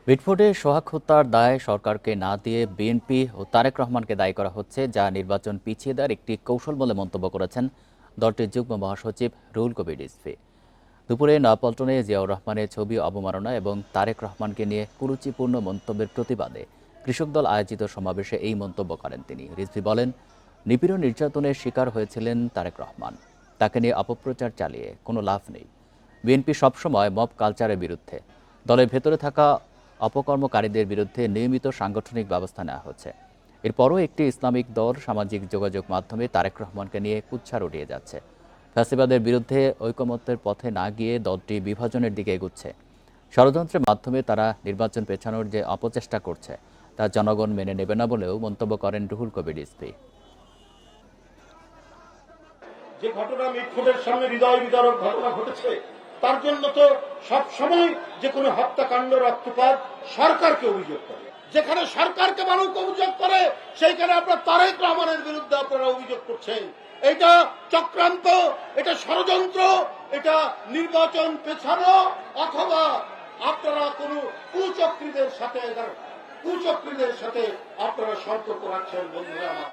বিটফোর্ডে সোহাগ হত্যার দায় সরকারকে না দিয়ে বিএনপি ও তারেক রহমানকে দায়ী করা হচ্ছে, যা নির্বাচন পিছিয়ে দেওয়ার একটি কৌশল বলে মন্তব্য করেছেন দলটির যুগ্ম মহাসচিব রুহুল কবির রিজভী। দুপুরে নয়াপল্টনে জিয়াউর রহমানের ছবি অবমাননা এবং তারেক রহমানকে নিয়ে কুরুচিপূর্ণ মন্তব্যের প্রতিবাদে কৃষক দল আয়োজিত সমাবেশে এই মন্তব্য করেন তিনি। রিজভী বলেন, নিপীড়ন নির্যাতনের শিকার হয়েছিলেন তারেক রহমান। তাকে নিয়ে অপপ্রচার চালিয়ে কোনো লাভ নেই। বিএনপি সবসময় মব কালচারের বিরুদ্ধে। দলের ভেতরে থাকা অপকর্মকারীদের বিরুদ্ধে নিয়মিত সাংগঠনিক ব্যবস্থা নেওয়া হচ্ছে। এরপরও একটি ইসলামিক দল সামাজিক যোগাযোগ মাধ্যমে তারেক রহমানকে নিয়ে কুৎসা উড়িয়ে যাচ্ছে। ফ্যাসিবাদের বিরুদ্ধে ঐকমত্যের পথে না গিয়ে দলটি বিভাজনের দিকে এগুচ্ছে। ষড়যন্ত্রের মাধ্যমে তারা নির্বাচন পেছানোর যে অপচেষ্টা করছে তা জনগণ মেনে নেবে না বলেও মন্তব্য করেন রুহুল কবির রিজভী। যে ঘটনা মিটফোর্ডের সামনে হৃদয় বিদারক ঘটনা ঘটেছে, তার জন্য তো সব সময় যে কোনো হত্যাকাণ্ড রক্তপাত সরকারকে অভিযোগ করে। যেখানে সরকারকে মানুষ অভিযোগ করে, সেইখানে আপনার তারেক রহমানের বিরুদ্ধে আপনারা অভিযোগ করছেন। এটা চক্রান্ত, এটা ষড়যন্ত্র, এটা নির্বাচন পেছানো, অথবা আপনারা কোনো কুচক্রীদের সাথে আপনারা সম্পর্ক রাখছেন। বন্ধুরা আমার,